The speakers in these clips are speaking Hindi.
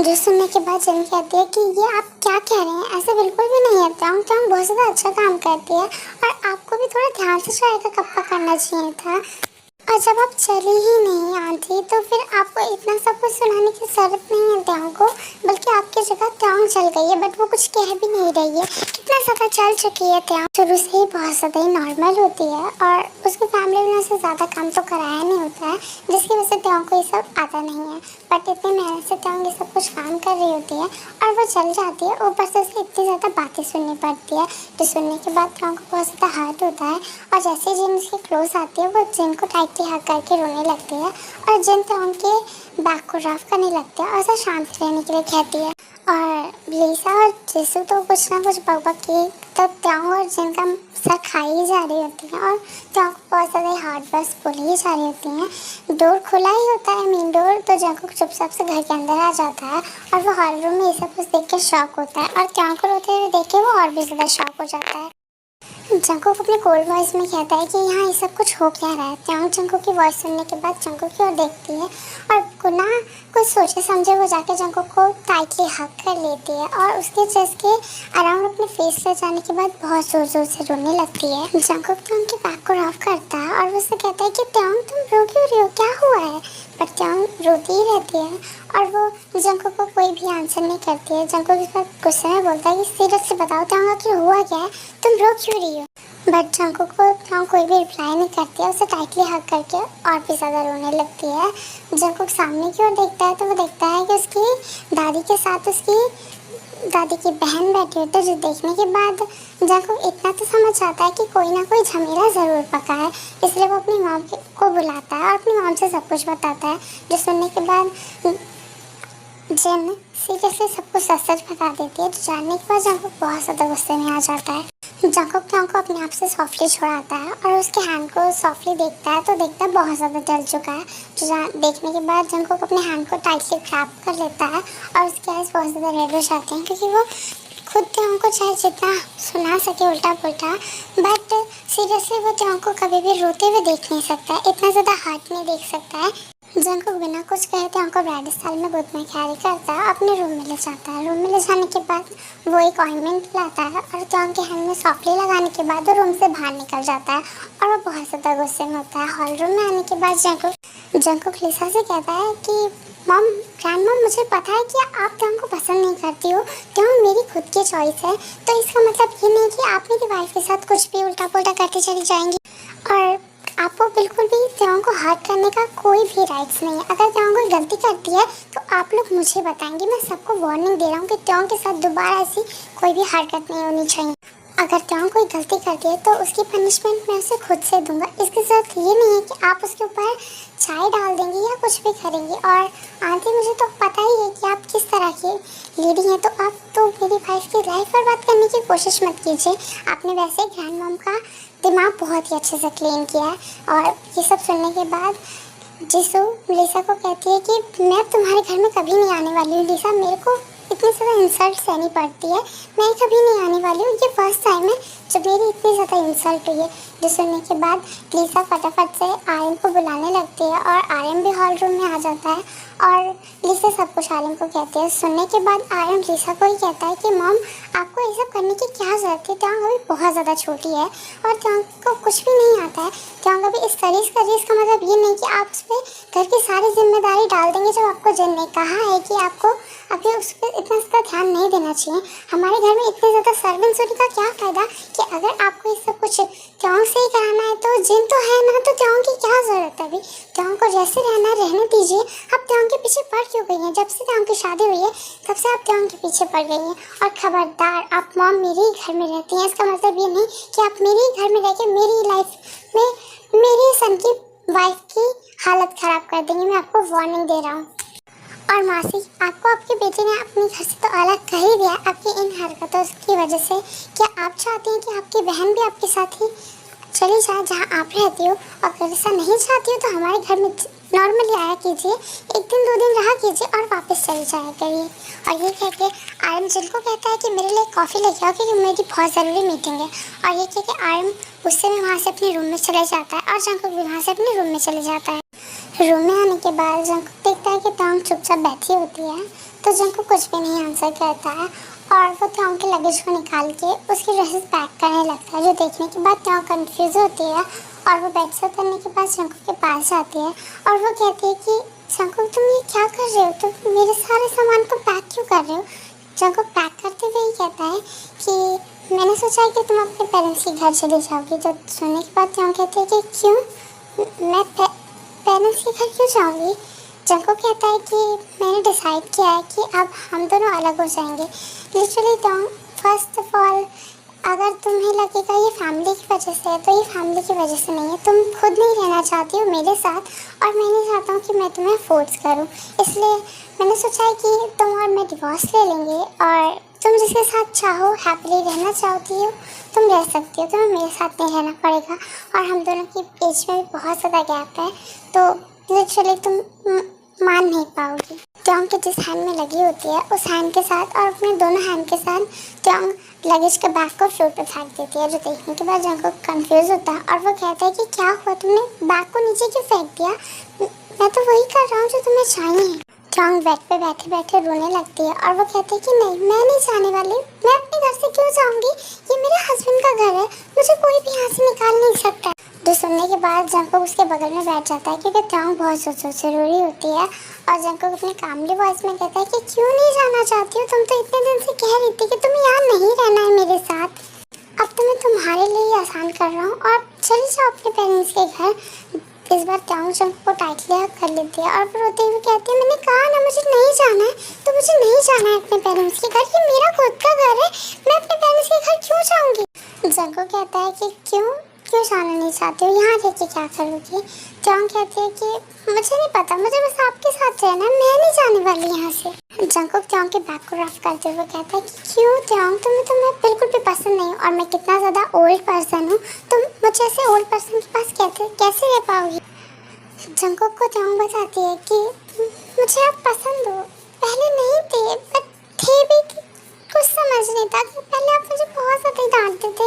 जो सुनने के बाद जिन कहती है कि ये आप क्या कह रहे हैं, ऐसा बिल्कुल भी नहीं है। त्योंग त्योंग बहुत ज़्यादा अच्छा काम करती है और आपको भी थोड़ा ध्यान से चाय का कप्पा करना चाहिए था। और जब आप चली ही नहीं आती तो फिर आपको इतना सब कुछ सुनाने की जरूरत नहीं है त्योंग को, बल्कि आपकी जगह त्योंग चल गई है। बट वो कुछ कह भी नहीं रही है, कितना ज़्यादा चल चुकी है त्योंग, शुरू से ही बहुत ज़्यादा ही नॉर्मल होती है और उसकी फैमिली में से ज़्यादा काम तो कराया नहीं होता है, जिसकी वजह से त्योंग को ये सब आता नहीं है। बट इतनी मेहनत से त्योंग ये सब कुछ काम कर रही होती है और वो चल जाती है। ऊपर से उसे इतनी ज़्यादा बातें सुननी पड़ती है, जो सुनने के बाद त्योंग को बहुत ज़्यादा हर्ट होता है। और जैसे ही जिन उसके क्लोज आती है वो जिन को टाइटली हग करके रोने लगती है और जिन त्योंग के बैग को रफ करने लगते हैं और उसे शांत रहने के लिए कहती है। और लिसा और जिसू तो कुछ ना कुछ बकबक की तो त्योंग और जिन का सर खाई ही जा रही होती है और त्योंग को बहुत ज़्यादा हार्ड वर्ड्स बोली ही जा रही होती हैं। डोर खुला ही होता है, मेन डोर, तो जंकुक चुपचाप से घर के अंदर आ जाता है और वो हॉल रूम में ये सब कुछ देख के शॉक होता है और त्योंग को रोते हुए देख के वो और भी ज़्यादा शॉक हो जाता है। जंकुक अपने कोल्ड वॉइस में कहता है कि यहाँ ये सब कुछ हो क्या रहा है। त्योंग जंकुक की वॉइस सुनने के बाद जंकुक की ओर देखती है और बिना कुछ सोचे समझे वो जाके जंकुक को टाइटली हग कर लेती है और उसके चेस्ट के अराउंड अपने फेस से जाने के बाद बहुत ज़ोर ज़ोर से रोने लगती है। जंकुक त्योंग के बैक को रफ करता है और उससे कहता है कि त्योंग तुम रो क्यों रही हो, क्या हुआ है। पर त्योंग रोती ही रहती है और वो जंकुक को कोई भी आंसर नहीं करती है। जंकुक के साथ गुस्से में बोलता है कि सीरियसली बताओ त्योंग आखिर हुआ क्या है, तुम रो क्यों रही हो। बट जंकुक को त्योंग कोई भी रिप्लाई नहीं करती है, उसे टाइटली हग करके और भी ज़्यादा रोने लगती है। जंकुक सामने की ओर देखता है तो वो देखता है कि उसकी दादी के साथ उसकी दादी की बहन बैठी होती है, जो देखने के बाद जंकुक इतना तो समझ जाता है कि कोई ना कोई झमेला ज़रूर पका है। इसलिए वो अपनी मॉम को बुलाता है और अपनी मॉम से सब कुछ बताता है, जो सुनने के बाद जिन सीरियसली सब कुछ सच सच बता देती है। तो जानने के बाद जंकुक बहुत ज़्यादा गुस्से में आ जाता है। जंकुक त्योंग को अपने आप से सॉफ्टली छुड़ाता है और उसके हैंड को सॉफ्टली देखता है तो देखता है बहुत ज़्यादा जल चुका है। जो देखने के बाद जंकुक अपने हैंड को टाइटली ग्रैब कर लेता है और उसके आइज़ बहुत ज़्यादा रेड हो जाते हैं, क्योंकि वो खुद त्योंग को चाहे जितना सुना सके उल्टा पुल्टा, बट सीरियसली वो त्योंग को कभी भी रोते हुए देख नहीं सकता है, इतना ज़्यादा हार्ट नहीं देख सकता है। जंकुक बिना कुछ कहे त्योंग को ब्राइडल में गोद में कैरी करता है, अपने रूम में ले जाता है। रूम में ले जाने के बाद वो एक ऑइंटमेंट लाता है और त्योंग के हैंड में सॉफ्टली लगाने के बाद वो रूम से बाहर निकल जाता है और वो बहुत ज़्यादा गुस्से में होता है। हॉल रूम में आने के बाद जंकुक लिसा से कहता है कि मॉम, ग्रैंड मॉम, मुझे पता है कि आप त्योंग को पसंद नहीं करती हो, त्योंग मेरी खुद की चॉइस है, तो इसका मतलब ये नहीं कि आप मेरी वाइफ के साथ कुछ भी उल्टा पुल्टा करते चली जाएंगी और आपको बिल्कुल भी त्योंग को हर्ट करने का कोई भी राइट्स नहीं है। अगर त्योंग कोई गलती करती है तो आप लोग मुझे बताएंगे। मैं सबको वार्निंग दे रहा हूँ कि त्योंग के साथ दोबारा ऐसी कोई भी हरकत नहीं होनी चाहिए। अगर त्योंग कोई गलती करती है तो उसकी पनिशमेंट मैं उसे खुद से दूंगा। इसके साथ ये नहीं है कि आप उसके ऊपर चाय डाल देंगे या कुछ भी करेंगे। और आंटी, मुझे तो पता ही है कि आप किस तरह की लेडी हैं, तो आप तो मेरी वाइफ की लाइफ बर्बाद करने की कोशिश मत कीजिए। आपने वैसे ग्रैंड मॉम का दिमाग बहुत ही अच्छे से क्लीन किया है। और ये सब सुनने के बाद जिसू लिसा को कहती है कि मैं तुम्हारे घर में कभी नहीं आने वाली हूँ। लिसा, मेरे को इतनी ज़्यादा इंसल्ट सहनी पड़ती है, मैं कभी नहीं आने वाली हूँ। ये फर्स्ट टाइम है जब मेरी इतनी ज़्यादा इंसल्ट हुई है। जो सुनने के बाद लिसा फटाफट से आर्यन को बुलाने लगती है और आर्यन भी हॉल रूम में आ जाता है और लिसा सब कुछ आर्यन को कहती है। सुनने के बाद आर्यन लिसा को ही कहता है कि मॉम, आपको ये सब करने की क्या ज़रूरत है, त्योंग अभी बहुत ज़्यादा छोटी है और त्योंग को कुछ भी नहीं आता है। त्योंग अभी इस तरीके का इसका मतलब ये नहीं कि आप उस पर घर की सारी जिम्मेदारी डाल देंगे। जब आपको जिन ने कहा है कि आपको अभी उस पर इतना ज़्यादा ध्यान नहीं देना चाहिए। हमारे घर में इतने ज़्यादा सर्वेंट्स होने का क्या फ़ायदा कि अगर आपको ये सब कुछ त्योंग से ही कराना है, तो जिन तो है ना, तो त्योंग की क्या ज़रूरत है। अभी त्योंग को जैसे रहना रहने दीजिए। आप त्योंग के पीछे पड़ क्यों गई हैं? जब से त्योंग की शादी हुई है तब से आप त्योंग के पीछे पड़ गई हैं। और खबरदार, आप मॉम मेरे ही घर में रहती हैं, इसका मतलब ये नहीं कि आप मेरे ही घर में रह के मेरी लाइफ में मेरी सन की वाइफ की हालत ख़राब कर देंगी। मैं आपको वार्निंग दे रहा हूँ। और मासी, आपको आपके बेटे ने अपने घर से तो अलग कर ही दिया आपकी इन हरकतों की वजह से। क्या आप चाहती हैं कि आपकी बहन भी आपके साथ ही चली जाए जहाँ आप रहती हो? और अगर ऐसा नहीं चाहती हो तो हमारे घर में नॉर्मली आया कीजिए, एक दिन 2 दिन रहा कीजिए और वापस चले जाया करिए। और ये कह के आर्यन जिनको कहता है कि मेरे लिए कॉफ़ी लेके आओ क्योंकि मेरी बहुत ज़रूरी मीटिंग है। और ये कह के आर्यन गुस्से में वहाँ से अपने रूम में चले जाता है और जंकुक भी वहाँ से अपने रूम में चले जाता है। रूम में आने के बाद जंकुक देखता है कि त्योंग चुपचाप बैठी होती है। तो जंकुक कुछ भी नहीं आंसर करता है और वो त्योंग के लगेज को निकाल के उसकी ड्रेसेस पैक करने लगता है, जो देखने के बाद त्योंग कंफ्यूज होती है और वो बेड से उतरने के बाद जंकुक के पास जाती है और वो कहती है कि जंकुक तुम ये क्या कर रहे हो, तुम मेरे सारे सामान को पैक क्यों कर रहे हो। जंकुक पैक करते हुए ही कहता है कि मैंने सोचा है कि तुम अपने पेरेंट्स के घर चले जाओगी। जब सुनने के बाद त्योंग कहते हैं कि क्यों, मैं पेरेंट्स के घर क्यों जाऊँगी। जंकुक कहता है कि मैंने डिसाइड किया है कि अब हम दोनों अलग हो जाएंगे। लिटरली त्योंग, फर्स्ट ऑफ ऑल अगर तुम्हें लगेगा ये फैमिली की वजह से है तो ये फैमिली की वजह से नहीं है, तुम खुद नहीं रहना चाहती हो मेरे साथ और मैं नहीं चाहता हूँ कि मैं तुम्हें फोर्स करूँ, इसलिए मैंने सोचा है कि तुम और मैं डिवोर्स ले लेंगे और तुम जिसके साथ चाहो हैप्पीली रहना चाहती हो तुम रह सकती हो, तुम्हें मेरे साथ नहीं रहना पड़ेगा और हम दोनों की एज में भी बहुत ज़्यादा गैप है तो लिटरली तुम मान नहीं पाओगी। त्योंग के जिस हैंड में लगी होती है उस हैंड के साथ और अपने दोनों हैंड के साथ त्योंग लगेज के बैग को फ्लोर पर फेंक देती है, जो देखने के बाद जंकुक कंफ्यूज होता है और वो कहता है कि क्या हुआ, तुमने बैग को नीचे क्यों फेंक दिया, मैं तो वही कर रहा हूँ जो तुम्हें चाहिए। त्योंग बेड पे बैठे बैठे रोने लगती है और वो कहती है कि नहीं, मैं नहीं जाने वाली, मैं अपने घर से क्यों जाऊँगी, ये मेरे हस्बैंड का घर है, मुझे कोई भी यहाँ से निकाल नहीं सकता। जो सुनने के बाद जंकुक उसके बगल में बैठ जाता है क्योंकि त्योंग बहुत ज़ोर से रो रही होती है और जंकुक अपने कामली वॉइस में कहता है कि क्यों नहीं जाना चाहती हो, तुम तो इतने दिन से कह रही थी कि तुम्हें यहाँ नहीं रहना है मेरे साथ, अब तो मैं तुम्हारे लिए ही आसान कर रहा हूँ और चले जाओ अपने पेरेंट्स के घर। इस बार त्योंग जंकुक को टाइटली हग कर लेती है और फिर रोते हुए कहती है मैंने कहा ना मुझे नहीं जाना है, तो मुझे नहीं जाना है अपने पेरेंट्स के घर, ये मेरा खुद का घर है, मैं अपने पेरेंट्स के घर क्यों जाऊँगी। जंकुक कहता है कि क्यों जाना नहीं चाहती हो, यहाँ रह के क्या करोगी। त्योंग कहती है कि मुझे नहीं पता, मुझे बस आपके साथ रहना है, मैं नहीं जाने वाली यहाँ से। जंकुक त्योंग के बैग को रफ करते हुए कहता है कि क्यों त्योंग, तुम्हें बिल्कुल भी पसंद नहीं और मैं कितना ज़्यादा ओल्ड पर्सन हूँ, तुम मुझे ऐसे ओल्ड पर्सन के पास कैसे रह पाओगी। जंकुक को त्योंग बताती है कि मुझे आप पसंद हो, पहले नहीं थे बट थे भी, कुछ समझ नहीं था, पहले आप मुझे बहुत ज़्यादा डांटते थे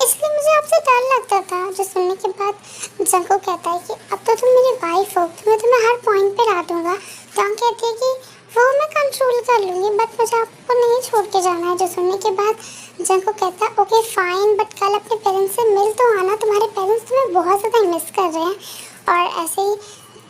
इसलिए मुझे आपसे डर लगता था। जो सुनने के बाद जंकुक कहता है कि अब तो तुम मेरी वाइफ हो, मैं तुम्हें हर पॉइंट पे डांटूंगा। त्योंग कहती है कि वो मैं कंट्रोल कर लूँगी बट मुझे आपको नहीं छोड़ के जाना है। जो सुनने के बाद जंकुक कहता है ओके फाइन, बट कल अपने पेरेंट्स से मिल तो आना, तुम्हारे पेरेंट्स तुम्हें बहुत ज़्यादा मिस कर रहे हैं। और ऐसे ही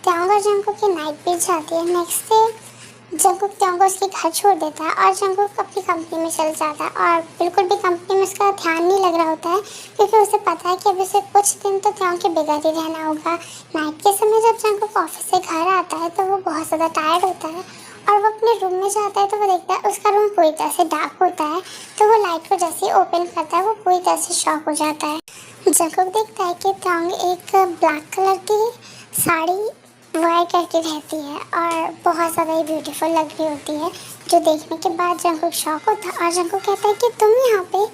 त्योंग और जंकुक की नाइट बीत जाती है। नेक्स्ट डे जंकुक त्योंग को उसके घर छोड़ देता है और जंकुक अपनी कंपनी में चल जाता है और बिल्कुल भी कंपनी में उसका ध्यान नहीं लग रहा होता है क्योंकि उसे पता है कि अभी उसे कुछ दिन तो त्योंग के बगैर ही रहना होगा। नाइट के समय जब जंकुक ऑफिस से घर आता है तो वो बहुत ज़्यादा टायर्ड होता है और वो अपने रूम में जाता है तो वो देखता है उसका रूम पूरी तरह से डार्क होता है, तो वो लाइट को जैसे ही ओपन करता है वो पूरी तरह से शॉक हो जाता है। जंकुक देखता है कि त्योंग एक ब्लैक कलर की साड़ी वेयर करके रहती है और बहुत ज़्यादा ही ब्यूटीफुल लग रही होती है, जो देखने के बाद जंकुक शॉक होता है और जंकुक कहता है कि तुम यहाँ पे,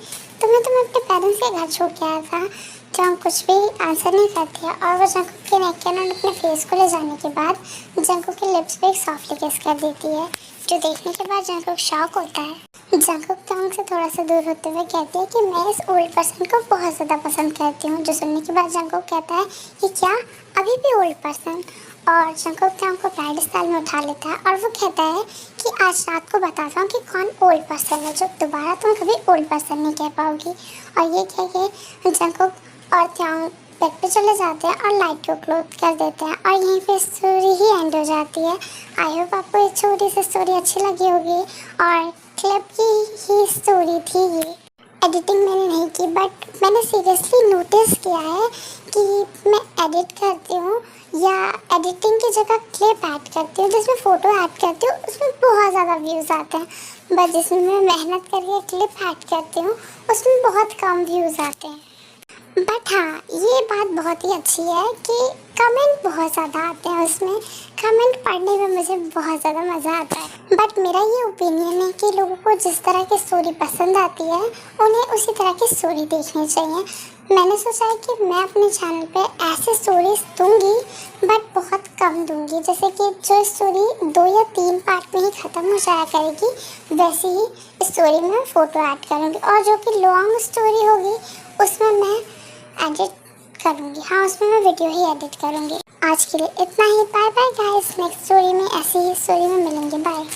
तुम्हें अपने पेरेंट्स के घर छोड़ के आया था। त्योंग कुछ भी आंसर नहीं करती है और वो जंकुक के नेक के अंदर अपने फेस को ले जाने के बाद जंकुक के लिप्स पे एक सॉफ्टली किस कर देती है, जो देखने के बाद जंकुक शॉक होता है। जंकुक त्योंग से थोड़ा सा दूर होते हुए कहती है कि मैं इस ओल्ड पर्सन को बहुत ज़्यादा पसंद करती हूँ। जो सुनने के बाद जंकुक कहता है कि क्या अभी भी ओल्ड पर्सन, और जंकुक त्योंग को प्राइड स्टाइल में उठा लेता है और वो कहता है कि आज रात को बताता हूँ कि कौन ओल्ड पर्सन है जो दोबारा तुम कभी ओल्ड पर्सन नहीं कह पाओगी। और ये कह के जंकुक और त्योंग बेड पे चले जाते हैं और लाइट को क्लोज कर देते हैं और यहीं पे स्टोरी ही एंड हो जाती है। आई होप आपको ये छोटी सी स्टोरी अच्छी लगी होगी और क्लिप की ही स्टोरी थी ये। एडिटिंग मैंने नहीं की बट मैंने सीरियसली नोटिस किया है कि मैं एडिट करती हूँ या एडिटिंग की जगह क्लिप ऐड करती हूँ, जिसमें फ़ोटो ऐड करती हूँ उसमें बहुत ज़्यादा व्यूज़ आते हैं, बट जिसमें मैं मेहनत करके क्लिप ऐड करती हूँ उसमें बहुत कम व्यूज़ आते हैं। बट हाँ, ये बात बहुत ही अच्छी है कि कमेंट बहुत ज़्यादा आते हैं उसमें, कमेंट पढ़ने में मुझे बहुत ज़्यादा मज़ा आता है। बट मेरा ये ओपिनियन है कि लोगों को जिस तरह की स्टोरी पसंद आती है उन्हें उसी तरह की स्टोरी देखनी चाहिए। मैंने सोचा है कि मैं अपने चैनल पे ऐसे स्टोरीज दूँगी बट बहुत कम दूँगी, जैसे कि जो स्टोरी 2 या 3 पार्ट में ही ख़त्म हो जाया करेगी वैसे ही स्टोरी में फ़ोटो ऐड करूँगी, और जो कि लॉन्ग स्टोरी होगी उसमें मैं एडिट करूँगी। हाँ, उसमें मैं वीडियो ही एडिट करूँगी। आज के लिए इतना ही। Bye bye guys, next story में ऐसी ही स्टोरी में मिलेंगे। बाय।